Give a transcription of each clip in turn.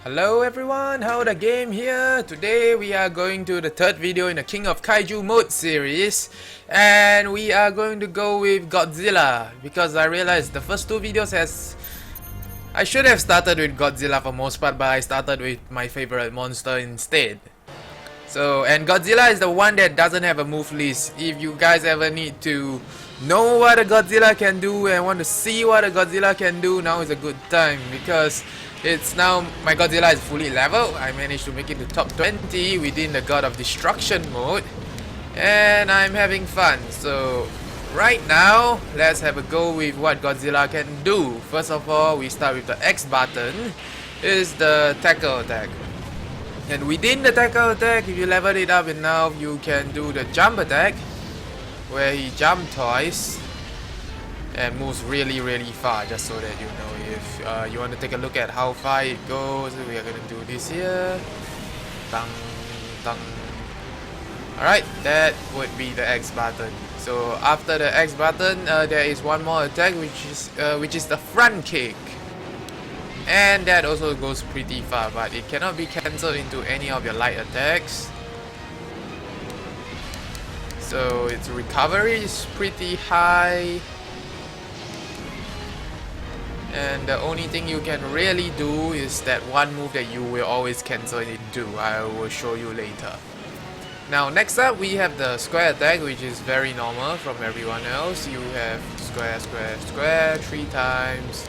Hello everyone, how the game here? Today we are going to the third video in the King of Kaiju mode series, and we are going to go with Godzilla because I realized the first two videos I should have started with Godzilla for most part, but I started with my favorite monster instead. And Godzilla is the one that doesn't have a move list. If you guys ever need to know what a Godzilla can do and want to see what a Godzilla can do, now is a good time because it's now my Godzilla is fully leveled. I managed to make it to top 20 within the God of Destruction mode, and I'm having fun. So right now, let's have a go with what Godzilla can do. First of all, we start with the X button, is the tackle attack. And within the tackle attack, if you level it up enough, you can do the jump attack, where he jumps twice and moves really far, just so that you know. If you want to take a look at how far it goes, we are going to do this here. Dang, dang. Alright, that would be the X button. So after the X button, there is one more attack, which is the front kick. And that also goes pretty far, but it cannot be cancelled into any of your light attacks. So its recovery is pretty high. And the only thing you can really do is that one move that you will always cancel it into. I will show you later. Now next up we have the square attack, which is very normal from everyone else. You have square, square, square 3 times.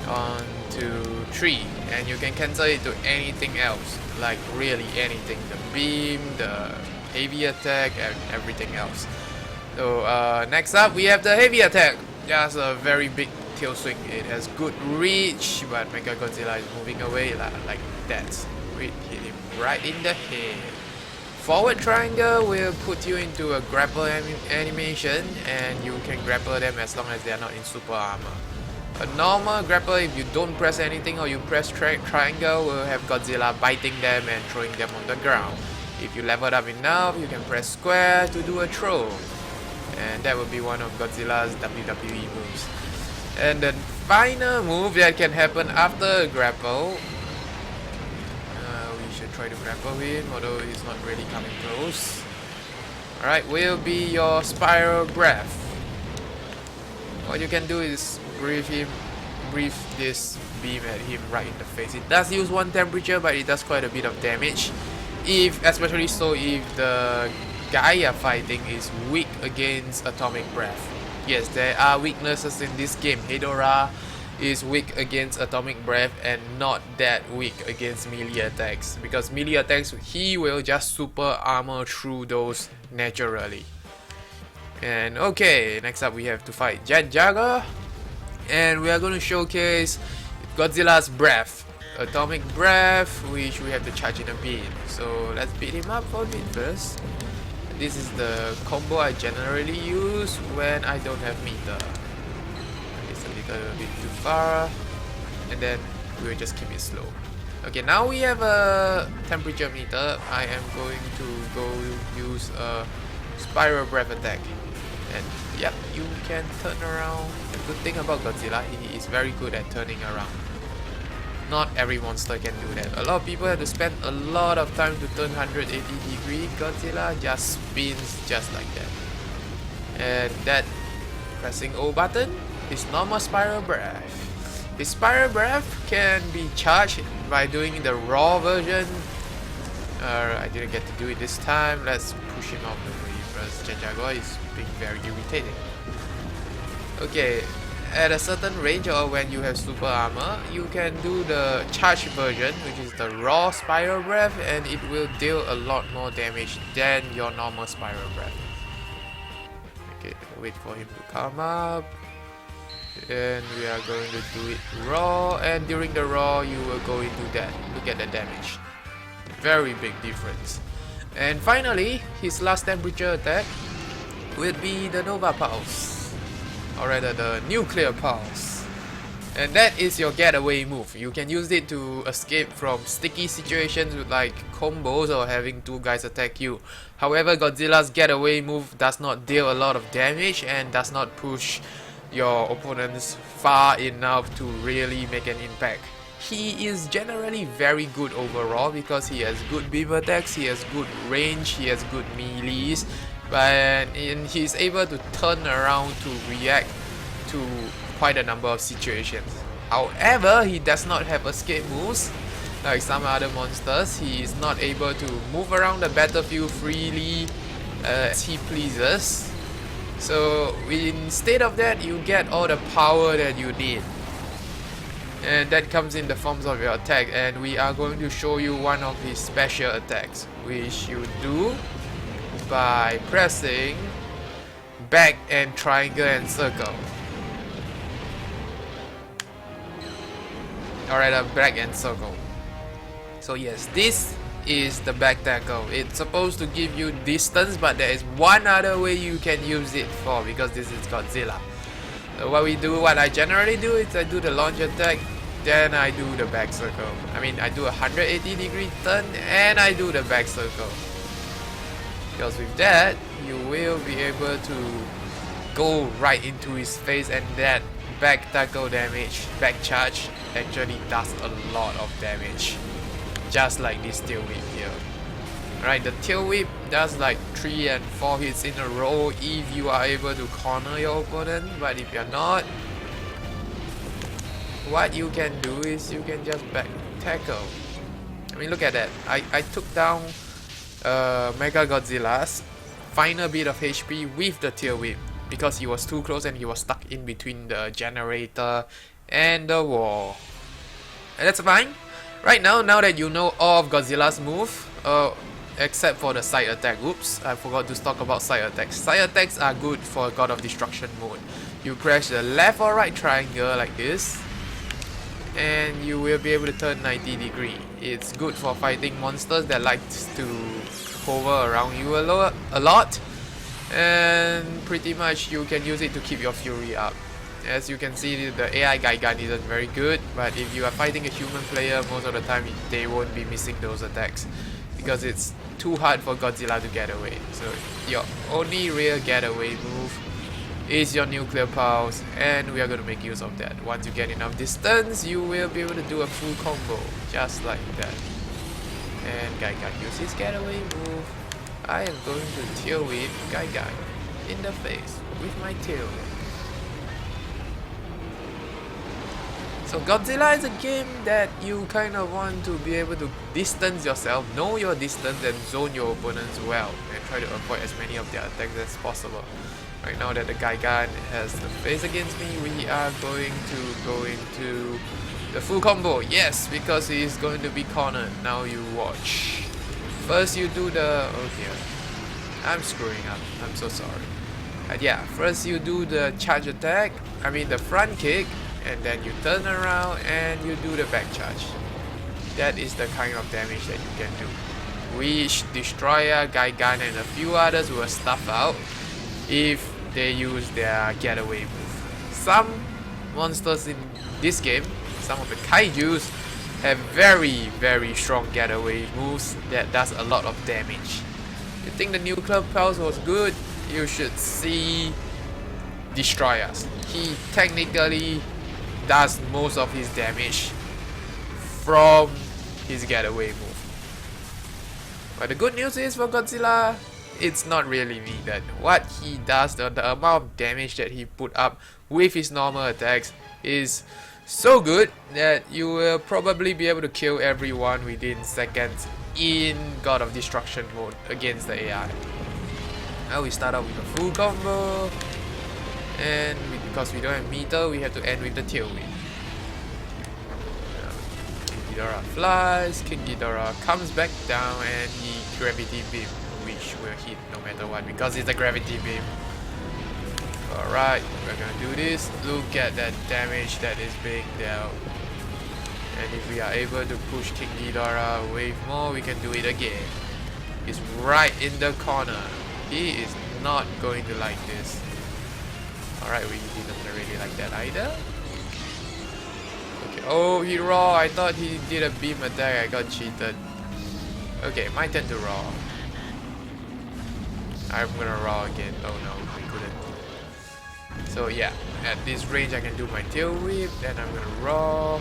1, 2, 3, and you can cancel it to anything else, like really anything, the beam, the heavy attack, and everything else. So next up we have the heavy attack. Just a very big tail swing. It has good reach, but Mega Godzilla is moving away like that. We hit him right in the head. Forward triangle will put you into a grapple animation, and you can grapple them as long as they are not in super armor. A normal grapple, if you don't press anything or you press triangle, will have Godzilla biting them and throwing them on the ground. If you level up enough, you can press square to do a throw. And that will be one of Godzilla's WWE moves. And the final move that can happen after a grapple, we should try to grapple him, although he's not really coming close. Alright, will be your spiral breath. What you can do is breathe this beam at him right in the face. It does use 1 temperature, but it does quite a bit of damage. Especially so if the guy you're fighting is weak against atomic breath. Yes, there are weaknesses in this game. Hedorah is weak against atomic breath and not that weak against melee attacks, because melee attacks he will just super armor through those naturally. And okay, next up we have to fight Jet Jaguar. And we are going to showcase Godzilla's breath, atomic breath, which we have to charge in a bit. So let's beat him up for a bit first. This is the combo I generally use when I don't have meter. It's a little bit too far, and then we will just keep it slow. Okay, now we have a temperature meter. I am going to go use a spiral breath attack. And yep, you can turn around. The good thing about Godzilla, he is very good at turning around. Not every monster can do that. A lot of people have to spend a lot of time to turn 180 degree. Godzilla just spins just like that. And that pressing O button is normal spiral breath. His spiral breath can be charged by doing the raw version. I didn't get to do it this time. Let's push him out the way first. Jet Jaguar is being very irritating. Okay, at a certain range or when you have super armor, you can do the charged version, which is the raw spiral breath, and it will deal a lot more damage than your normal spiral breath. Okay, wait for him to come up. And we are going to do it raw, and during the raw you will go into that. Look at the damage. Very big difference. And finally, his last temperature attack will be the Nova Pulse, or rather the Nuclear Pulse. And that is your getaway move. You can use it to escape from sticky situations with like combos or having 2 guys attack you. However, Godzilla's getaway move does not deal a lot of damage and does not push your opponents far enough to really make an impact. he is generally very good overall because he has good beam attacks, he has good range, he has good melees, and he's able to turn around to react to quite a number of situations. However, he does not have escape moves like some other monsters. He is not able to move around the battlefield freely as he pleases. So instead of that, you get all the power that you need, and that comes in the forms of your attack, and we are going to show you one of his special attacks, which you do by pressing back and triangle and circle. Alright, back and circle. So yes, this is the back tackle. It's supposed to give you distance, but there is one other way you can use it for, because this is Godzilla. So what I generally do is I do the launch attack, then I do the back circle. I mean, I do a 180-degree turn and I do the back circle. Because with that, you will be able to go right into his face, and that back tackle damage, back charge, actually does a lot of damage. Just like this tail whip here. Right, the tail whip does like 3 and 4 hits in a row if you are able to corner your opponent, but if you're not, what you can do is you can just back tackle. I mean, look at that. I took down Mega Godzilla's final bit of HP with the tail whip because he was too close and he was stuck in between the generator and the wall. And that's fine. Right now that you know all of Godzilla's move, except for the side attack. Oops, I forgot to talk about side attacks. Side attacks are good for God of Destruction mode. You press the left or right triangle like this, and you will be able to turn 90 degree. It's good for fighting monsters that likes to hover around you a lot, and pretty much you can use it to keep your fury up. As you can see, the AI Gaigan isn't very good, but if you are fighting a human player, most of the time they won't be missing those attacks because it's too hard for Godzilla to get away. So your only real getaway move is your nuclear pulse, and we are going to make use of that. Once you get enough distance, you will be able to do a full combo, just like that. And Gaigan uses his getaway move. I am going to tail whip Gaigan in the face with my tail whip. So Godzilla is a game that you kind of want to be able to distance yourself, know your distance, and zone your opponents well, and try to avoid as many of their attacks as possible. Right now that the Gaigan has the face against me, we are going to go into the full combo. Yes, because he is going to be cornered. Now you watch. First you do the... oh dear, I'm screwing up, I'm so sorry. Yeah, first you do the charge attack, I mean the front kick, and then you turn around and you do the back charge. That is the kind of damage that you can do, which Destroyer, Gaigan, and a few others will stuff out if they use their getaway move. Some monsters in this game, some of the Kaijus, have very strong getaway moves that does a lot of damage. You think the nuclear pulse was good? You should see Destroyers. He technically does most of his damage from his getaway move. But the good news is for Godzilla, it's not really needed. What he does, the amount of damage that he put up with his normal attacks is so good that you will probably be able to kill everyone within seconds in God of Destruction mode against the AI. Now we start out with a full combo, and because we don't have meter, we have to end with the tail whip. King Ghidorah flies, King Ghidorah comes back down, and he gravity beam, which will hit no matter what because it's a gravity beam. Alright, we're gonna do this. Look at that damage that is being dealt. And if we are able to push King Ghidorah a wave more, we can do it again. He's right in the corner. He is not going to like this. Alright, we didn't really like that either. Okay. Oh, he raw. I thought he did a beam attack. I got cheated. Okay, my turn to raw. I'm gonna raw again. Oh no, we couldn't. So yeah, at this range I can do my tail whip. Then I'm gonna raw.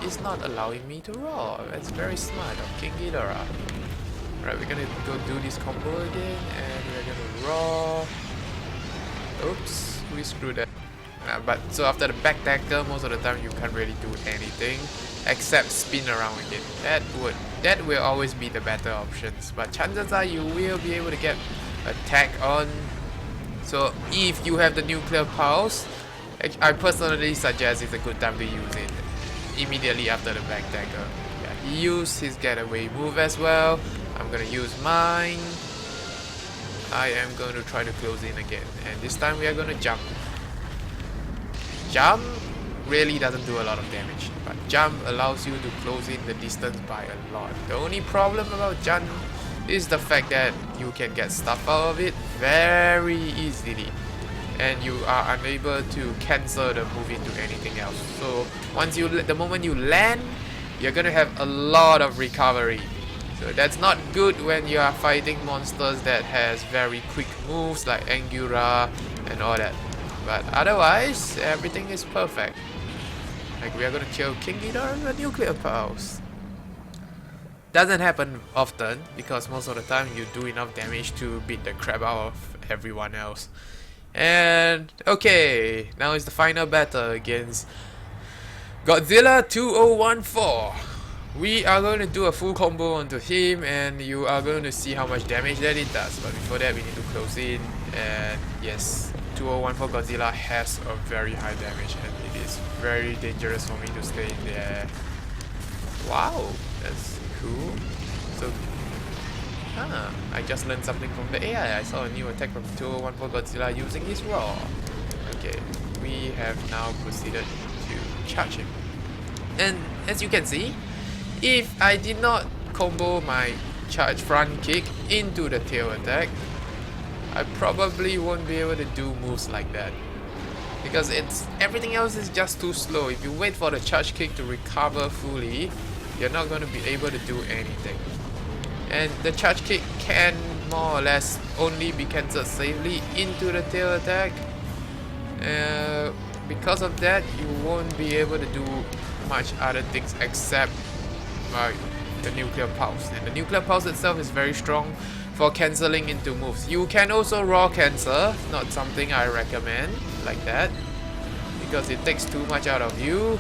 is not allowing me to roar. That's very smart of King Ghidorah. Right, we're gonna go do this combo again, and we're gonna roar. Oops, we screwed that. But so after the back tackle, most of the time you can't really do anything except spin around again. That will always be the better options. But chances are you will be able to get attack on. So if you have the nuclear pulse, I personally suggest it's a good time to use it immediately after the back tackle. Yeah, he used his getaway move as well. I'm gonna use mine. I am going to try to close in again, and this time we are gonna jump. Jump really doesn't do a lot of damage, but jump allows you to close in the distance by a lot. The only problem about jump is the fact that you can get stuff out of it very easily, and you are unable to cancel the move into anything else. So the moment you land, you're gonna have a lot of recovery. So that's not good when you are fighting monsters that has very quick moves like Angura and all that. But otherwise, everything is perfect. Like, we are gonna kill King Ghidorah with a nuclear pulse. Doesn't happen often because most of the time you do enough damage to beat the crap out of everyone else. And okay, now is the final battle against Godzilla 2014. We are going to do a full combo onto him, and you are going to see how much damage that it does. But before that, we need to close in. And yes, 2014 Godzilla has a very high damage, and it is very dangerous for me to stay in there. Wow, that's cool. So, I just learned something from the AI. I saw a new attack from 2014 Godzilla using his roar. Okay, we have now proceeded to charge him. And as you can see, if I did not combo my charge front kick into the tail attack, I probably won't be able to do moves like that. Because everything else is just too slow. If you wait for the charge kick to recover fully, you're not going to be able to do anything. And the charge kick can more or less only be cancelled safely into the tail attack. Because of that, you won't be able to do much other things except the nuclear pulse. And the nuclear pulse itself is very strong for cancelling into moves. You can also raw cancel, not something I recommend like that, because it takes too much out of you.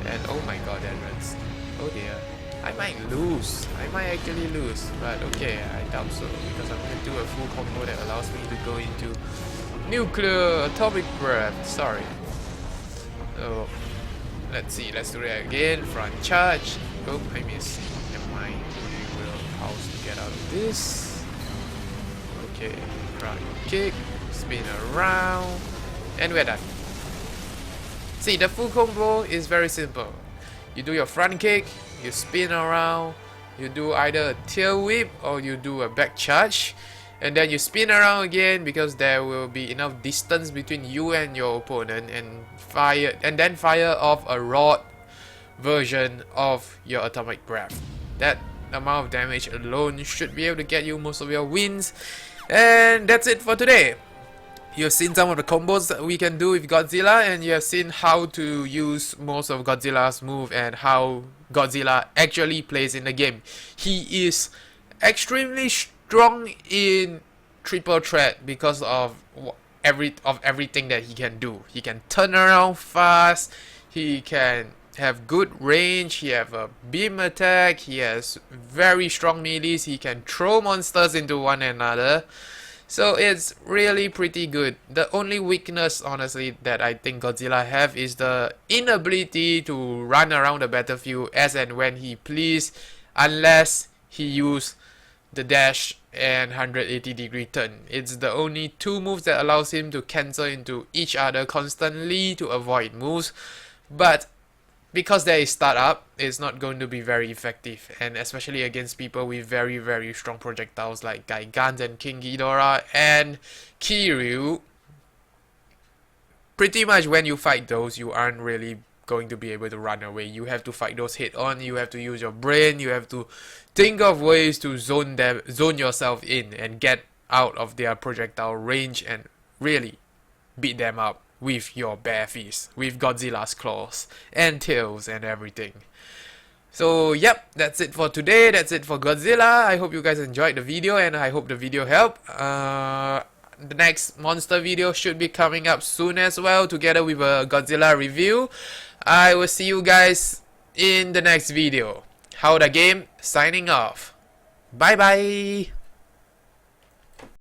And oh my god, that runs. Oh dear. I might lose. I might actually lose. But okay, I doubt so, because I'm going to do a full combo that allows me to go into nuclear atomic breath. Sorry. So let's see, let's do that again. Front charge. Oh, I missed. Never mind. We will pause to get out of this. Okay, front kick. Spin around. And we're done. See, the full combo is very simple. You do your front kick, you spin around, you do either a tail whip or you do a back charge, and then you spin around again because there will be enough distance between you and your opponent, and then fire off a rod version of your atomic breath. That amount of damage alone should be able to get you most of your wins. And that's it for today. You've seen some of the combos that we can do with Godzilla, and you have seen how to use most of Godzilla's move and how Godzilla actually plays in the game. He is extremely strong in triple threat because of everything that he can do. He can turn around fast, he can have good range, he have a beam attack, he has very strong melees, he can throw monsters into one another. So it's really pretty good. The only weakness, honestly, that I think Godzilla have is the inability to run around the battlefield as and when he please, unless he use the dash and 180-degree turn. It's the only two moves that allows him to cancel into each other constantly to avoid moves. But because there is startup, it's not going to be very effective, and especially against people with very, very strong projectiles like Gigant and King Ghidorah and Kiryu. Pretty much when you fight those, you aren't really going to be able to run away. You have to fight those head on, you have to use your brain, you have to think of ways to zone yourself in and get out of their projectile range and really beat them up. with your bare fists, with Godzilla's claws and tails and everything. So yep, that's it for today. That's it for Godzilla. I hope you guys enjoyed the video and I hope the video helped. The next monster video should be coming up soon as well, together with a Godzilla review. I will see you guys in the next video. How the game signing off. Bye bye.